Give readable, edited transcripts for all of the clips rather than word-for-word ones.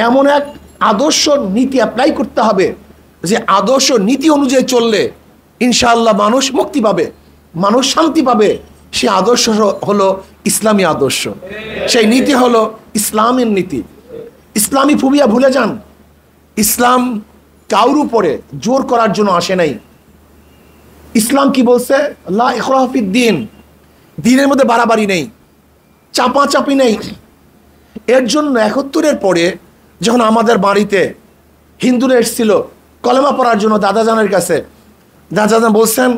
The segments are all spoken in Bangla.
এমন এক আদর্শ নীতি অ্যাপ্লাই করতে হবে যে আদর্শ নীতি অনুযায়ী চললে ইনশাআল্লাহ মানুষ মুক্তি পাবে, মানুষ শান্তি পাবে। সেই আদর্শ হলো ইসলামী আদর্শ, সেই নীতি হলো ইসলামের নীতি। ইসলামী ফুবিয়া ভুলে যান। ইসলাম কাউর উপরে জোর করার জন্য আসে নাই। ইসলাম কি বলছে? লা ইকরাহা ফিদ্দিন, দ্বীনের মধ্যে বাড়াবাড়ি নেই, চাপাচাপি নেই। এর জন্য ৭১-এর পরে যখন আমাদের বাড়িতে হিন্দুরা এসেছিল কলেমা পড়ার জন্য দাদাজানের কাছে, দাদাজান বলছেন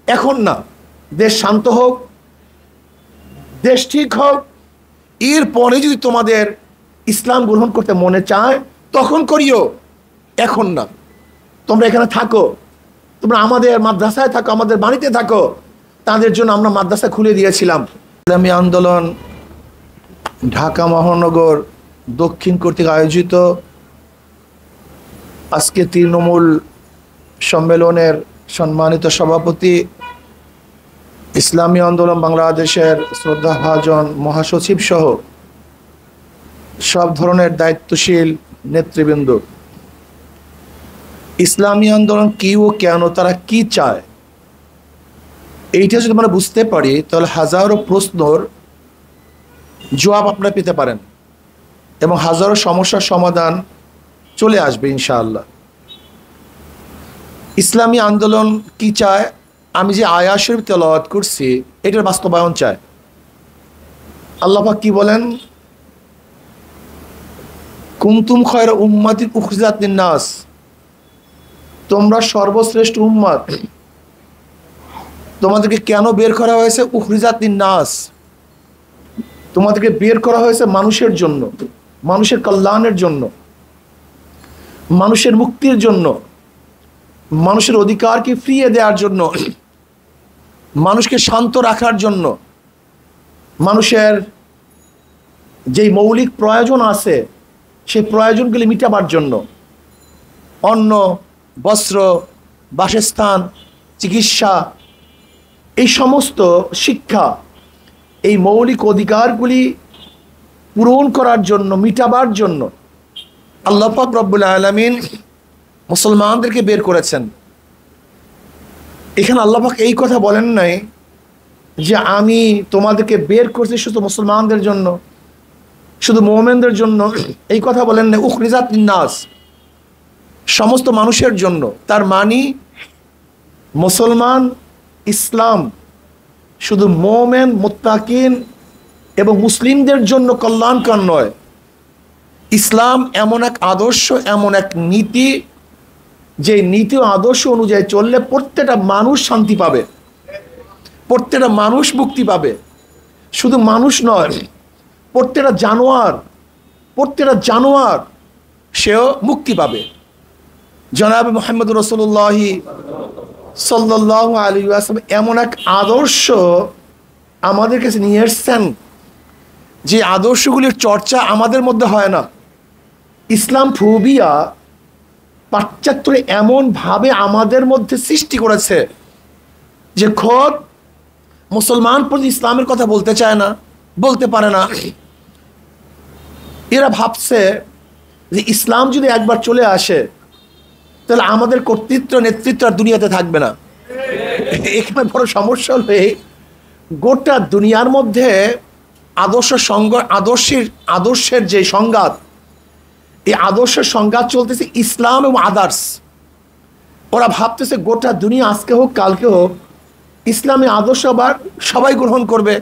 এখন না, দেশ শান্ত হোক, দেশ ঠিক হোক, এরপরে যদি তোমাদের ইসলাম গ্রহণ করতে মনে চায় তখন করিও, এখন না। তোমরা এখানে থাকো, তোমরা আমাদের মাদ্রাসায় থাকো, আমাদের বাড়িতে থাকো। তাদের জন্য আমরা মাদ্রাসা খুলে দিয়েছিলাম। ইসলামী আন্দোলন ঢাকা মহানগর দক্ষিণ কর্তৃক আয়োজিত আজকে তৃণমূল সম্মেলনের সম্মানিত সভাপতি, ইসলামী আন্দোলন বাংলাদেশের শ্রদ্ধাভাজন মহাসচিব সহ সব ধরনের দায়িত্বশীল নেতৃবৃন্দ, ইসলামী আন্দোলন কি ও কেন, তারা কি চায়, এইটা যদি আমরা বুঝতে পারি তাহলে হাজারো প্রশ্নর জবাব আপনারা পেতে পারেন এবং হাজারো সমস্যার সমাধান চলে আসবে ইনশাআল্লাহ। ইসলামী আন্দোলন কি চায়? আমি যে আয়াত শরীফ তেলাওয়াত করছি এটার বাস্তবায়ন চায়। আল্লাহ পাক কি বলেন? কুনতুম খায়রা উম্মাতিন উখরিজাত লিন-নাস, তোমরা সর্বশ্রেষ্ঠ উম্মত। তোমাদেরকে কেন বের করা হয়েছে? উখরিজাত লিন-নাস, তোমাদেরকে বের করা হয়েছে মানুষের জন্য, মানুষের কল্যাণের জন্য, মানুষের মুক্তির জন্য, মানুষের অধিকারকে ফিরিয়ে দেওয়ার জন্য, মানুষকে শান্ত রাখার জন্য, মানুষের যেই মৌলিক প্রয়োজন আছে সেই প্রয়োজনগুলি মিটাবার জন্য, অন্ন, বস্ত্র, বাসস্থান, চিকিৎসা, এই সমস্ত শিক্ষা, এই মৌলিক অধিকারগুলি পূরণ করার জন্য, মিটাবার জন্য আল্লাহ পাক রব্বুল আলামিন মুসলমানদেরকে বের করেছেন। এখানে আল্লাহ পাক এই কথা বলেন নাই যে আমি তোমাদেরকে বের করছি শুধু মুসলমানদের জন্য, শুধু মুমিনদের জন্য, এই কথা বলেন না। উখরিজাত লিন-নাস, সমস্ত মানুষের জন্য। তার মানে মুসলমান, ইসলাম শুধু মুমিন, মুত্তাকিন এবং মুসলিমদের জন্য কল্যাণকর নয়। ইসলাম এমন এক আদর্শ, এমন এক নীতি, যে নীতি ও আদর্শ অনুযায়ী চললে প্রত্যেকটা মানুষ শান্তি পাবে, প্রত্যেকটা মানুষ মুক্তি পাবে। শুধু মানুষ নয়, প্রত্যেকটা জানোয়ার সেও মুক্তি পাবে। জনাব মুহাম্মদ রাসূলুল্লাহ সাল্লাল্লাহু আলাইহি ওয়াসাল্লাম এমন এক আদর্শ আমাদের কাছে নিয়ে এসেছেন যে আদর্শগুলির চর্চা আমাদের মধ্যে হয় না। ইসলাম ফোবিয়া পাশ্চাত্যে এমনভাবে আমাদের মধ্যে সৃষ্টি করেছে যে খোদ মুসলমান প্রতি ইসলামের কথা বলতে চায় না, বলতে পারে না। এরা ভাবছে যে ইসলাম যদি একবার চলে আসে তাহলে আমাদের কর্তৃত্ব, নেতৃত্ব আর দুনিয়াতে থাকবে না। এখানে বড় সমস্যা হলে গোটা দুনিয়ার মধ্যে আদর্শের যে সংঘাত, এই আদর্শের সংঘাত চলতেছে ইসলাম এবং আদার্স। ওরা ভাবতেছে গোটা দুনিয়া আজকে হোক কালকে হোক ইসলামী আদর্শ আবার সবাই গ্রহণ করবে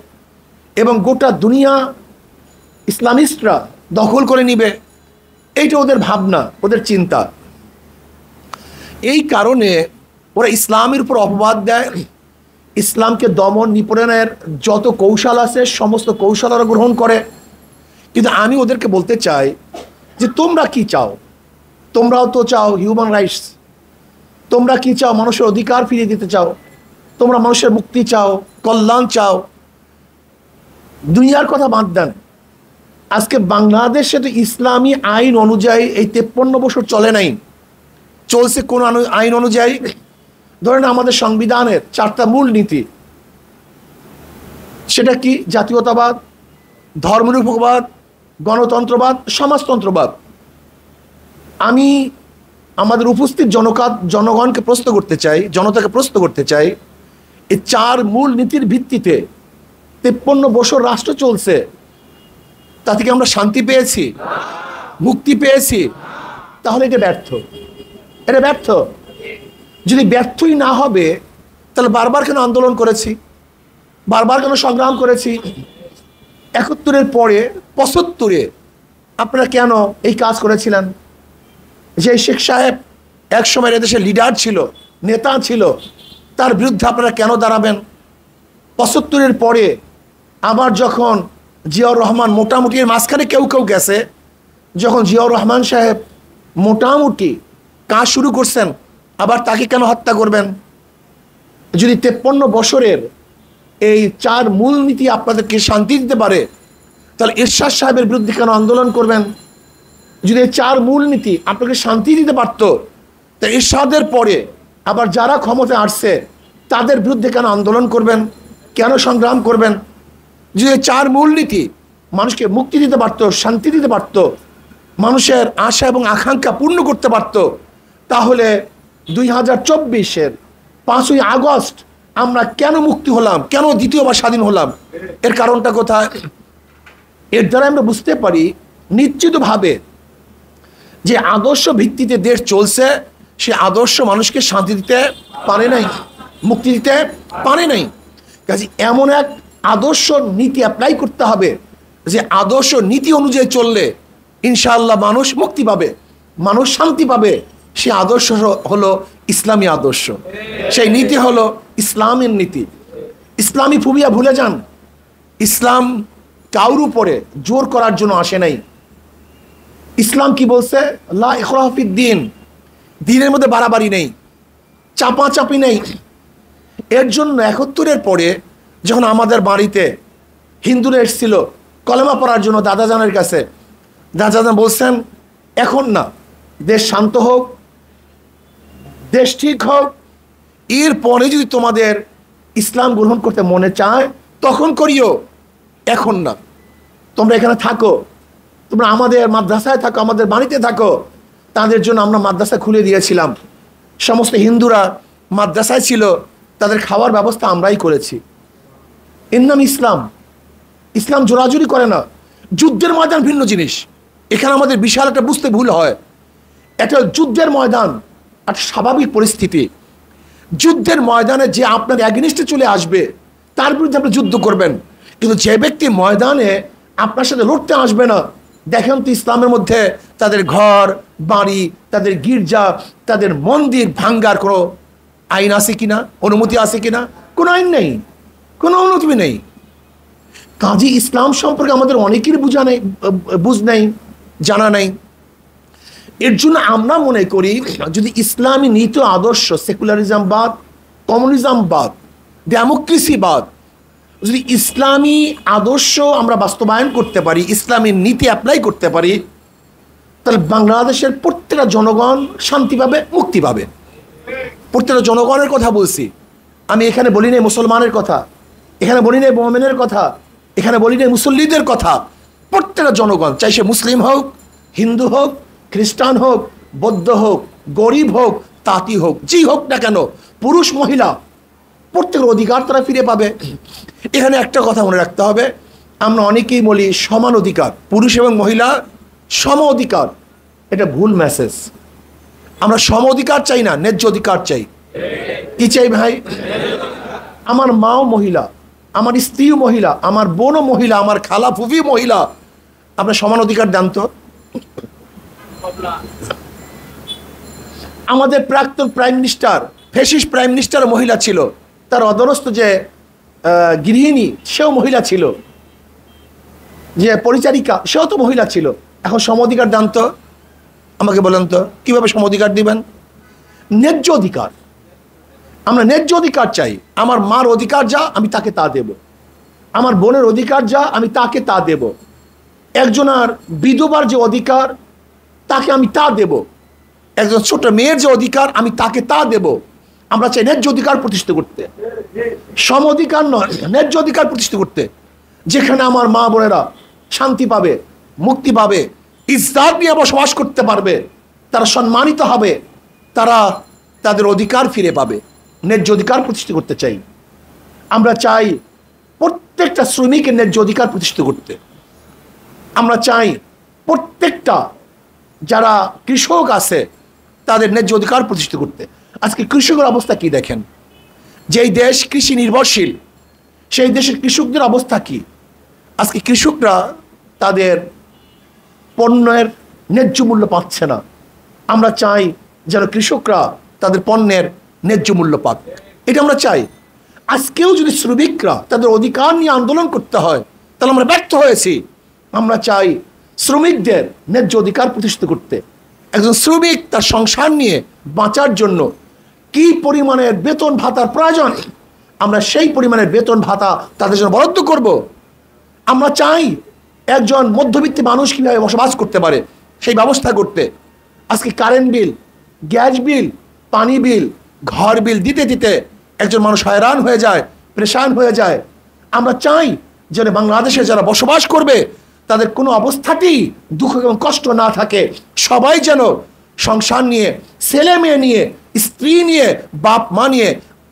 এবং গোটা দুনিয়া ইসলামিস্টরা দখল করে নিবে। এইটা ওদের ভাবনা, ওদের চিন্তা। এই কারণে ওরা ইসলামের উপর অপবাদ দেয়। ইসলামকে দমন নিপীড়নের যত কৌশল আছে সমস্ত কৌশল ওরা গ্রহণ করে। কিন্তু আমি ওদেরকে বলতে চাই যে তোমরা কি চাও? তোমরাও তো চাও হিউম্যান রাইটস, তোমরা কি চাও? মানুষের অধিকার ফিরিয়ে দিতে চাও, তোমরা মানুষের মুক্তি চাও, কল্যাণ চাও। দুনিয়ার কথা বাদ দেন, আজকে বাংলাদেশে তো ইসলামী আইন অনুযায়ী এই 53 বছর চলে নাই। চলছে কোন আইন অনুযায়ী? ধরেন আমাদের সংবিধানের 4টা মূল নীতি, সেটা কি? জাতীয়তাবাদ, ধর্মনিরপেক্ষবাদ, গণতন্ত্রবাদ, সমাজতন্ত্রবাদ। আমি আমাদের উপস্থিত জনগণকে প্রশ্ন করতে চাই, জনতাকে প্রশ্ন করতে চাই, এই 4 মূল নীতির ভিত্তিতে 53 বছর রাষ্ট্র চলছে, তা থেকে আমরা শান্তি পেয়েছি, মুক্তি পেয়েছি? তাহলে এটা ব্যর্থ, এটা ব্যর্থ। যদি ব্যর্থই না হবে তাহলে বারবার কেন আন্দোলন করেছি, বারবার কেন সংগ্রাম করেছি? 71-এর পরে 75-এ আপনারা কেন এই কাজ করেছিলেন? যে শেখ সাহেব এক সময় এদেশের লিডার ছিল, নেতা ছিল, তার বিরুদ্ধে আপনারা কেন দাঁড়াবেন? 75-এর পরে আবার যখন জিয়াউর রহমান মোটামুটি, এর মাঝখানে কেউ কেউ গেছে, যখন জিয়াউর রহমান সাহেব মোটামুটি কাজ শুরু করছেন, আবার তাকে কেন হত্যা করবেন? যদি 53 বছরের এই 4 মূলনীতি আপনাদেরকে শান্তি দিতে পারে, তাহলে এরশাদ সাহেবের বিরুদ্ধে কেন আন্দোলন করবেন? যদি এই 4 মূলনীতি আপনাকে শান্তি দিতে পারতো, তা এরশাদের পরে আবার যারা ক্ষমতায় আসছে তাদের বিরুদ্ধে কেন আন্দোলন করবেন, কেন সংগ্রাম করবেন? যদি এই 4 মূলনীতি মানুষকে মুক্তি দিতে পারতো, শান্তি দিতে পারতো, মানুষের আশা এবং আকাঙ্ক্ষা পূর্ণ করতে পারতো, তাহলে 2024-এর 5ই আগস্ট আমরা কেন মুক্তি হলাম, কেন দ্বিতীয়বার স্বাধীন হলাম? এর কারণটা কোথায়? এর দ্বারা আমরা বুঝতে পারি নিশ্চিতভাবে যে আদর্শ ভিত্তিতে দেশ চলছে, সে আদর্শ মানুষকে শান্তি দিতে পারে নাই, মুক্তি দিতে পারে নাই। কাজে এমন এক আদর্শ নীতি অ্যাপ্লাই করতে হবে যে আদর্শ নীতি অনুযায়ী চললে ইনশাআল্লাহ মানুষ মুক্তি পাবে, মানুষ শান্তি পাবে। সে আদর্শ হলো ইসলামী আদর্শ, সেই নীতি হলো ইসলামের নীতি। ইসলামী ফুবিয়া ভুলে যান। ইসলাম কারোর উপরে জোর করার জন্য আসে নাই। ইসলাম কি বলছে? লা ইকরাহা ফিদ্দিন, দ্বীনের মধ্যে বাড়াবাড়ি নেই, চাপাচাপি নেই। এর জন্য 71-এর পরে যখন আমাদের বাড়িতে হিন্দুরা এসেছিল কলেমা পড়ার জন্য দাদাজানের কাছে, দাদাজান বলছেন এখন না, দেশ শান্ত হোক, দেশ ঠিক হোক, এরপরে যদি তোমাদের ইসলাম গ্রহণ করতে মনে চায় তখন করিও, এখন না। তোমরা এখানে থাকো, তোমরা আমাদের মাদ্রাসায় থাকো, আমাদের বাড়িতে থাকো। তাদের জন্য আমরা মাদ্রাসা খুলে দিয়েছিলাম। সমস্ত হিন্দুরা মাদ্রাসায় ছিল, তাদের খাওয়ার ব্যবস্থা আমরাই করেছি। এর নাম ইসলাম। ইসলাম জোরাজুরি করে না। যুদ্ধের ময়দান ভিন্ন জিনিস। এখানে আমাদের বিশাল একটা বুঝতে ভুল হয়। একটা যুদ্ধের ময়দান একটা স্বাভাবিক পরিস্থিতি। যুদ্ধের ময়দানে যে আপনার অ্যাগেনিস্টে চলে আসবে তার বিরুদ্ধে আপনি যুদ্ধ করবেন, কিন্তু যে ব্যক্তি ময়দানে আপনার সাথে লড়তে আসবে না, দেখেন তো ইসলামের মধ্যে তাদের ঘর বাড়ি, তাদের গির্জা, তাদের মন্দির ভাঙ্গার কোনো আইন আছে কিনা, অনুমতি আছে কিনা? কোনো আইন নেই, কোনো অনুমতি নেই। কাজী ইসলাম সম্পর্কে আমাদের অনেকের বুঝ নেই, জানা নেই। এর জন্য আমরা মনে করি যদি ইসলামী নীতি আদর্শ, সেকুলারিজম বাদ, কমিউনিজম বাদ, ডেমোক্রেসি বাদ, যদি ইসলামী আদর্শ আমরা বাস্তবায়ন করতে পারি, ইসলামী নীতি অ্যাপ্লাই করতে পারি, তাহলে বাংলাদেশের প্রত্যেকটা জনগণ শান্তি পাবে, মুক্তি পাবে। প্রত্যেকটা জনগণের কথা বলছি আমি। এখানে বলি নাই মুসলমানের কথা, এখানে বলি নাই মুমিনের কথা, এখানে বলি নাই মুসল্লিদের কথা। প্রত্যেকটা জনগণ, চাই সে মুসলিম হোক, হিন্দু হোক, খ্রিস্টান হোক, বৌদ্ধ হোক, গরিব হোক, তাঁতি হোক, যেই হোক না কেন, পুরুষ মহিলা, প্রত্যেকের অধিকার তারা ফিরে পাবে। এখানে একটা কথা মনে রাখতে হবে, আমরা অনেকেই বলি সমান অধিকার, পুরুষ এবং মহিলা সম অধিকার। এটা ভুল মেসেজ। আমরা সম অধিকার চাই না, ন্যায্য অধিকার চাই। কি চাই ভাই? আমার মাও মহিলা, আমার স্ত্রীও মহিলা, আমার বোনও মহিলা, আমার খালা ফুফি মহিলা, আপনার সমান অধিকার দেন তো। আমাদের প্রাক্তন prime minister, fascist prime minister মহিলা ছিল, তার অধীনস্থ যে গৃহিণী সেও মহিলা ছিল, যে পরিচারিকা সেও তো মহিলা ছিল। এখন সম অধিকার দেন তো, আমাকে বলেন তো কিভাবে সম অধিকার দিবেন? ন্যায্য অধিকার। আমরা ন্যায্য অধিকার চাই। আমার মার অধিকার যা আমি তাকে তা দেব, আমার বোনের অধিকার যা আমি তাকে তা দেব, একজনের বিধবার যে অধিকার তাকে আমি তা দেব, একজন ছোট মেয়ের যে অধিকার আমি তাকে তা দেব। আমরা চাই ন্যায্য অধিকার প্রতিষ্ঠা করতে, সম অধিকার নয়, ন্যায্য অধিকার প্রতিষ্ঠা করতে, যেখানে আমার মা বোনেরা শান্তি পাবে, মুক্তি পাবে, ইজ্জত নিয়ে বসবাস করতে পারবে। তারা সম্মানিত হবে, তারা তাদের অধিকার ফিরে পাবে। ন্যায্য অধিকার প্রতিষ্ঠিত করতে চাই। আমরা চাই প্রত্যেকটা শ্রমিকের ন্যায্য অধিকার প্রতিষ্ঠিত করতে। আমরা চাই প্রত্যেকটা যারা কৃষক আছে তাদের ন্যায্য অধিকার প্রতিষ্ঠিত করতে। আজকে কৃষকের অবস্থা কি দেখেন, যেই দেশ কৃষি নির্ভরশীল সেই দেশের কৃষকদের অবস্থা কি। আজকে কৃষকরা তাদের পণ্যের ন্যায্য মূল্য পাচ্ছে না। আমরা চাই যেন কৃষকরা তাদের পণ্যের ন্যায্য মূল্য পাক, এটা আমরা চাই। আজকেও যদি শ্রমিকরা তাদের অধিকার নিয়ে আন্দোলন করতে হয় তাহলে আমরা ব্যর্থ হয়েছি। আমরা চাই শ্রমিকদের ন্যায্য অধিকার প্রতিষ্ঠিত করতে। একজন শ্রমিক তার সংসার নিয়ে বাঁচার জন্য কি পরিমাণের বেতন ভাতার প্রয়োজন, আমরা সেই পরিমাণের বেতন ভাতা তাদের জন্য বরাদ্দ করব। আমরা চাই একজন মধ্যবিত্ত মানুষ কীভাবে বসবাস করতে পারে সেই ব্যবস্থা করতে। আজকে কারেন্ট বিল, গ্যাস বিল, পানি বিল, ঘর বিল দিতে দিতে একজন মানুষ হয়রান হয়ে যায়, পরেশান হয়ে যায়। আমরা চাই যেন বাংলাদেশে যারা বসবাস করবে তাদের কোনো অবস্থাতেই দুঃখ এবং কষ্ট না থাকে। সবাই যেন সংসার নিয়ে, ছেলে মেয়ে নিয়ে, স্ত্রী নিয়ে, বাপ মা নিয়ে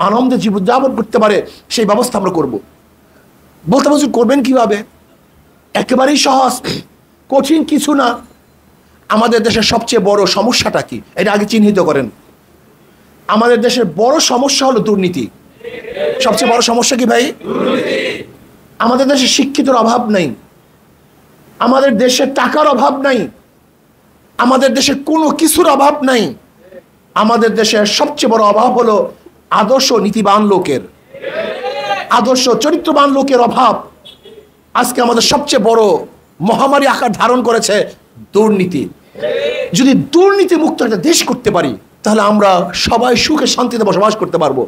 আনন্দে জীবনযাপন করতে পারে সেই ব্যবস্থা আমরা করব। বলতে বলছি করবেন কিভাবে? একেবারেই সহজ, কঠিন কিছু না। আমাদের দেশের সবচেয়ে বড় সমস্যাটা কি এটা আগে চিহ্নিত করেন। আমাদের দেশের বড় সমস্যা হলো দুর্নীতি। সবচেয়ে বড় সমস্যা কি ভাই? আমাদের দেশে শিক্ষিতের অভাব নাই, আমাদের দেশে টাকার অভাব নাই, আমাদের দেশে কোনো কিছুর অভাব নাই। আমাদের দেশের সবচেয়ে বড় অভাব হলো আদর্শ নীতিবান লোকের, আদর্শ চরিত্রবান লোকের অভাব। আজকে আমাদের সবচেয়ে বড় মহামারী আকার ধারণ করেছে দুর্নীতি। যদি দুর্নীতি মুক্ত একটা দেশ করতে পারি তাহলে আমরা সবাই সুখে শান্তিতে বসবাস করতে পারবো।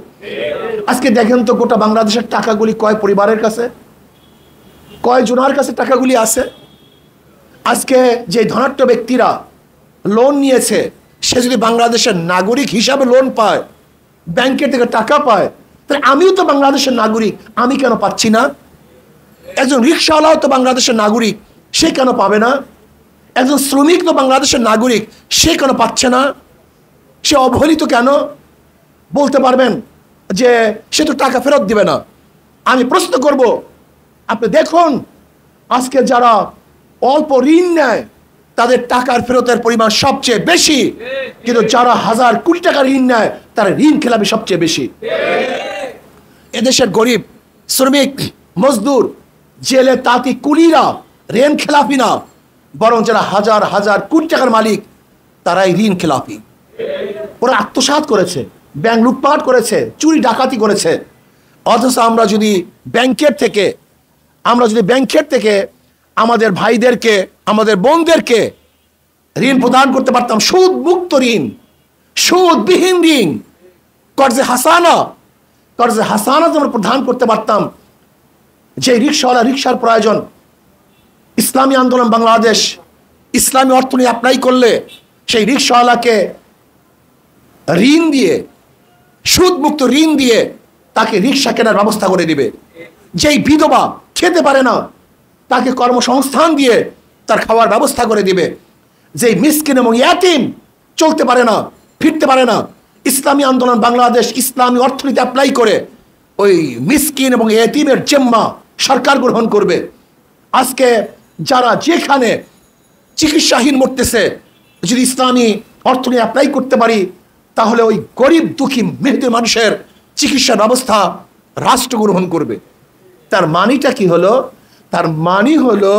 আজকে দেখেন তো গোটা বাংলাদেশের টাকাগুলি কয় পরিবারের কাছে, কয় জনের কাছে টাকাগুলি আছে। আজকে যে ধনাঢ্য ব্যক্তিরা লোন নিয়েছে সে যদি বাংলাদেশের নাগরিক হিসাবে লোন পায়, ব্যাংকের থেকে টাকা পায়, তাহলে আমিও তো বাংলাদেশের নাগরিক, আমি কেন পাচ্ছি না? একজন রিক্সাওয়ালাও তো বাংলাদেশের নাগরিক, সে কেন পাবে না? একজন শ্রমিক তো বাংলাদেশের নাগরিক, সে কেন পাচ্ছে না? সে অবহেলিত কেন? বলতে পারবেন যে সে তো টাকা ফেরত দিবে না। আমি প্রশ্ন করব, আপনি দেখুন আজকে যারা অল্প ঋণ নেয় তাদের টাকার ফেরতের পরিমাণ সবচেয়ে বেশি, কিন্তু যারা হাজার কোটি টাকা ঋণ নেয় তারা ঋণ খেলাপি সবচেয়ে বেশি। এদেশের গরিব শ্রমিক, মজদুর, জেলে তাঁতি কুলিরা ঋণ খেলাপি না, বরং যারা হাজার হাজার কোটি টাকার মালিক তারাই ঋণ খেলাপি। ওরা আত্মসাৎ করেছে, ব্যাংক লুটপাট করেছে, চুরি ডাকাতি করেছে। অথচ আমরা যদি ব্যাংকের থেকে আমাদের ভাইদেরকে, আমাদের বোনদেরকে ঋণ প্রদান করতে পারতাম, সুদ মুক্ত ঋণ, সুদবিহীন ঋণ, কর্জে হাসানা আমরা প্রদান করতে পারতাম। যে রিক্সাওয়ালা রিক্সার প্রয়োজন, ইসলামী আন্দোলন বাংলাদেশ ইসলামী অর্থনীতি অ্যাপ্লাই করলে সেই রিক্সাওয়ালাকে ঋণ দিয়ে, সুদ মুক্ত ঋণ দিয়ে তাকে রিক্সা কেনার ব্যবস্থা করে দিবে। যেই বিধবা খেতে পারে না তাকে কর্মসংস্থান দিয়ে তার খাওয়ার ব্যবস্থা করে দিবে। যেই মিসকিন এবং ইয়াতিম চলতে পারে না, ফিরতে পারে না, ইসলামী আন্দোলন বাংলাদেশ ইসলামী অর্থনীতি অ্যাপ্লাই করে ওই মিসকিন এবং ইয়াতিমের জিম্মা সরকার গ্রহণ করবে। আজকে যারা যেখানে চিকিৎসাহীন মরতেছে, যদি ইসলামী অর্থনীতি অ্যাপ্লাই করতে পারি তাহলে ওই গরিব দুঃখী মেহদি মানুষের চিকিৎসা ব্যবস্থা রাষ্ট্র গ্রহণ করবে। তার মানিটা কি হলো? তার মানি হলো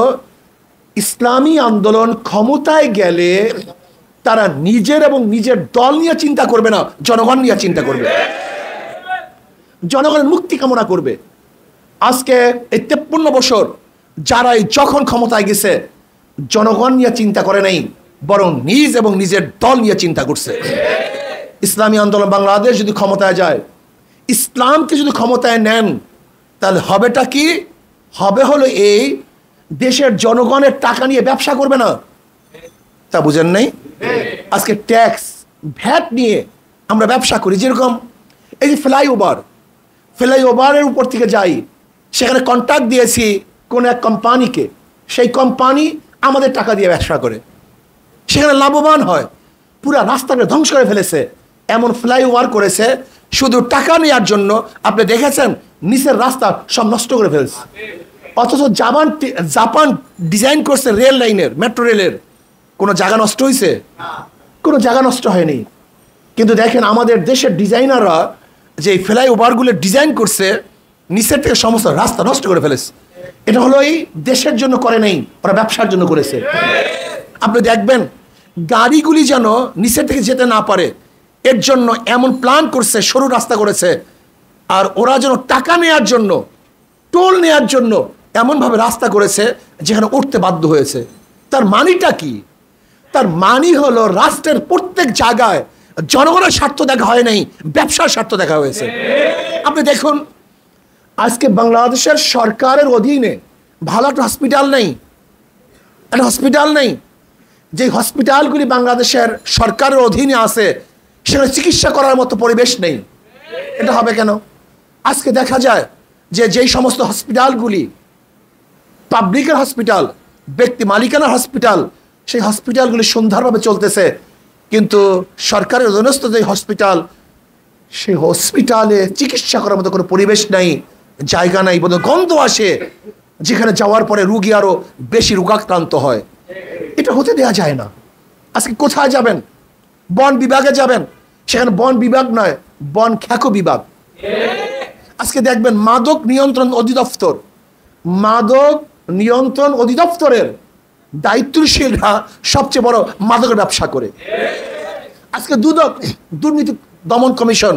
ইসলামী আন্দোলন ক্ষমতায় গেলে তারা নিজের এবং নিজের দল নিয়ে চিন্তা করবে না, জনগণ নিয়ে চিন্তা করবে, জনগণের মুক্তি কামনা করবে। আজকে এই 53 বছর যারাই যখন ক্ষমতায় গেছে জনগণ নিয়ে চিন্তা করে নাই, বরং নিজ এবং নিজের দল নিয়ে চিন্তা করছে। ইসলামী আন্দোলন বাংলাদেশ যদি ক্ষমতায় যায়, ইসলামকে যদি ক্ষমতায় নেন, তাহলে হবেটা কি? হবে হলো এই দেশের জনগণের টাকা নিয়ে ব্যবসা করবে না। তা বুঝেন নাই? আজকে ট্যাক্স ভ্যাট নিয়ে আমরা ব্যবসা করি। যেরকম এই যে ফ্লাইওভারের উপর থেকে যাই, সেখানে কন্ট্রাক্ট দিয়েছি কোন এক কোম্পানিকে, সেই কোম্পানি আমাদের টাকা দিয়ে ব্যবসা করে, সেখানে লাভবান হয়। পুরা রাস্তাকে ধ্বংস করে ফেলেছে, এমন ফ্লাইওভার করেছে শুধু টাকা নেওয়ার জন্য। আপনি দেখেছেন নিচের রাস্তা সব নষ্ট করে ফেলেছে। অথচ জাপান ডিজাইন করছে রেল লাইনের, মেট্রো রেলের, কোনো জায়গা নষ্ট হয়েছে? কোনো জায়গা নষ্ট হয়নি। কিন্তু দেখেন আমাদের দেশের ডিজাইনাররা যে ফ্লাইওভারগুলো ডিজাইন করছে, নিচের থেকে সমস্ত রাস্তা নষ্ট করে ফেলেছে। এটা হলো এই দেশের জন্য করে নাই, ওরা ব্যবসার জন্য করেছে। আপনি দেখবেন গাড়িগুলি যেন নিচের থেকে যেতে না পারে, এর জন্য এমন প্ল্যান করছে, সরু রাস্তা করেছে। আর ওরা যেন টাকা নেওয়ার জন্য, টোল নেওয়ার জন্য এমনভাবে রাস্তা করেছে যেখানে উঠতে বাধ্য হয়েছে। তার মানিটা কি? তার মানি হলো রাষ্ট্রের প্রত্যেক জায়গায় জনগণের স্বার্থ দেখা হয় নাই, ব্যবসার স্বার্থ দেখা হয়েছে। আপনি দেখুন আজকে বাংলাদেশের সরকারের অধীনে ভালো একটা হসপিটাল নেই, একটা হসপিটাল নেই। যে হসপিটালগুলি বাংলাদেশের সরকারের অধীনে আছে সেখানে চিকিৎসা করার মতো পরিবেশ নেই। এটা হবে কেন? আজকে দেখা যায় যে যেই সমস্ত হসপিটালগুলি পাবলিকের হসপিটাল, ব্যক্তি মালিকানার হসপিটাল, সেই হসপিটালগুলি সুন্দরভাবে চলতেছে, কিন্তু সরকারের অধীনস্থ যে হসপিটাল, সেই হসপিটালে চিকিৎসা করার মতো কোনো পরিবেশ নাই, জায়গা নাই, বোধ গন্ধ আসে, যেখানে যাওয়ার পরে রুগী আরো বেশি রোগাক্রান্ত হয়। এটা হতে দেওয়া যায় না। আজকে কোথায় যাবেন? বন বিভাগে যাবেন, সেখানে বন বিভাগ নয়, বন খ্যাকো বিভাগ। আজকে দেখবেন মাদক নিয়ন্ত্রণ অধিদপ্তর, মাদক নিয়ন্ত্রণ অধিদপ্তরের দায়িত্বশীলরা সবচেয়ে বড় মাদকের ব্যবসা করে। আজকে দুদক, দুর্নীতি দমন কমিশন,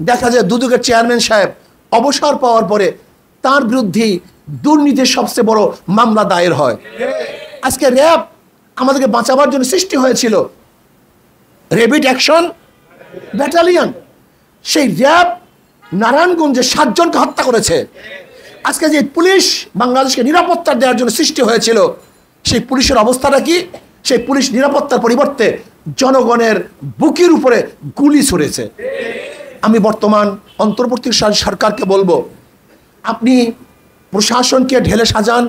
দেখা যায় দুদকের চেয়ারম্যান সাহেব অবসর পাওয়ার পরে তার বিরুদ্ধে দুর্নীতির সবচেয়ে বড় মামলা দায়ের হয়। আজকে র্যাব আমাদেরকে বাঁচাবার জন্য সৃষ্টি হয়েছিল, র্যাপিড অ্যাকশন ব্যাটালিয়ন। সেই র্যাব নারায়ণগঞ্জে 7 জনকে হত্যা করেছে। আজকে যে পুলিশ বাংলাদেশকে নিরাপত্তা দেওয়ার জন্য সৃষ্টি হয়েছিল, সেই পুলিশের অবস্থাটা কি? সেই পুলিশ নিরাপত্তার পরিবর্তে জনগণের বুকের উপরে গুলি ছুড়েছে। আমি বর্তমান অন্তর্বর্তী সরকারকে বলবো, আপনি প্রশাসনকে ঢেলে সাজান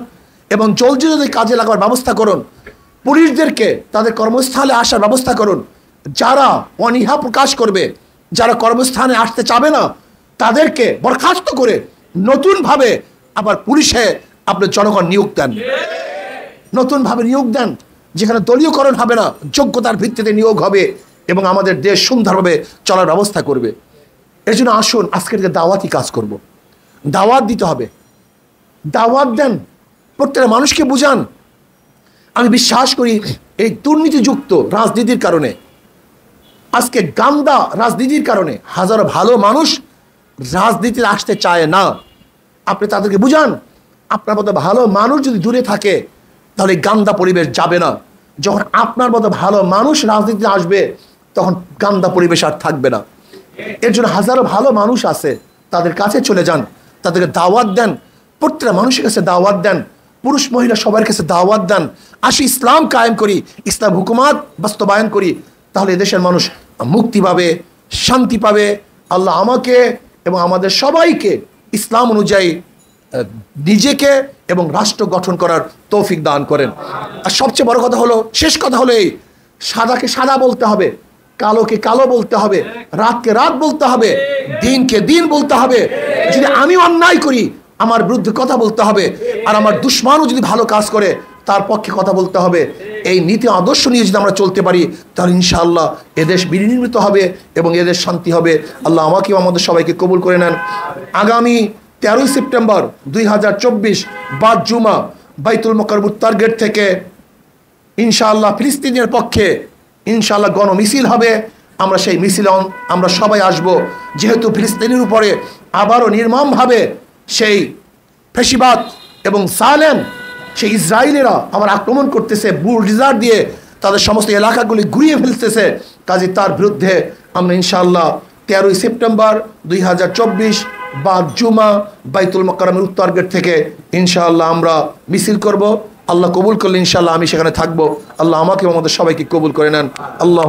এবং জলদি জলদি কাজে লাগাবার ব্যবস্থা করুন। পুলিশদেরকে তাদের কর্মস্থলে আসার ব্যবস্থা করুন। যারা অনীহা প্রকাশ করবে, যারা কর্মস্থানে আসতে চাবে না, তাদেরকে বরখাস্ত করে নতুনভাবে আবার পুলিশে আপনার জনগণ নিয়োগ দেন, নতুনভাবে নিয়োগ দেন, যেখানে দলীয়করণ হবে না, যোগ্যতার ভিত্তিতে নিয়োগ হবে এবং আমাদের দেশ সুন্দরভাবে চলার ব্যবস্থা করবে। এর জন্য আসুন আজকের যে দাওয়াতি কাজ করব, দাওয়াত দিতে হবে। দাওয়াত দেন, প্রত্যেকটা মানুষকে বুঝান। আমি বিশ্বাস করি এই দুর্নীতিযুক্ত রাজনীতির কারণে, আজকে গান্দা রাজনীতির কারণে হাজারো ভালো মানুষ রাজনীতিতে আসতে চায় না। আপনি তাদেরকে বুঝান, আপনার মতো ভালো মানুষ যদি দূরে থাকে তাহলে গান্দা পরিবেশ যাবে না। যখন আপনার মতো ভালো মানুষ রাজনীতিতে আসবে তখন গান্দা পরিবেশ আর থাকবে না। এর জন্য হাজারো ভালো মানুষ আছে, তাদের কাছে চলে যান, তাদেরকে দাওয়াত দেন, প্রত্যেকটা মানুষের কাছে দাওয়াত দেন, পুরুষ মহিলা সবার কাছে দাওয়াত দেন। আসি ইসলাম কায়েম করি, ইসলাম হুকুমাত বাস্তবায়ন করি, তাহলে এদেশের মানুষ মুক্তি পাবে, শান্তি পাবে। আল্লাহ আমাকে এবং আমাদের সবাইকে ইসলাম অনুযায়ী নিজেকে এবং রাষ্ট্র গঠন করার তৌফিক দান করেন। আর সবচেয়ে বড় কথা হলো, শেষ কথা হলো এই, সাদাকে সাদা বলতে হবে, কালোকে কালো বলতে হবে, রাতকে রাত বলতে হবে, দিনকে দিন বলতে হবে। যদি আমি অন্যায় করি আমার বিরুদ্ধে কথা বলতে হবে, আর আমার দুশ্মনও যদি ভালো কাজ করে তার পক্ষে কথা বলতে হবে। এই নীতি আদর্শ নিয়ে যদি আমরা চলতে পারি তাহলে ইনশাআল্লাহ এদেশ বিনির্মিত হবে এবং এদেশ শান্তি হবে। আল্লাহ আমাকেও আমাদের সবাইকে কবুল করে নেন। আগামী 13 সেপ্টেম্বর 2024 বাদ জুমা বাইতুল মোকাররম উত্তর গেট থেকে ইনশাআল্লাহ ফিলিস্তিনের পক্ষে ইনশাআল্লাহ গণমিছিল হবে। আমরা সেই মিছিলে আমরা সবাই আসব, যেহেতু ফিলিস্তিনের উপরে আবারও নির্মমভাবে সেই ফ্যাসিবাদ এবং সালেম, সেই ইসরায়েলেরা আবার আক্রমণ করতেছে, বুলডোজার দিয়ে তাদের সমস্ত এলাকাগুলি ঘুরিয়ে ফেলতেছে। কাজে তার বিরুদ্ধে আমরা ইনশাআল্লাহ 13 সেপ্টেম্বর 2024 বাদ জুমা বাইতুল মোকাররমের উত্তর গেট থেকে ইনশাআল্লাহ আমরা মিছিল করব। আল্লাহ কবুল করলে ইনশাআল্লাহ আমি সেখানে থাকবো। আল্লাহ আমাকে আমাদের সবাইকে কবুল করে নেন। আল্লাহ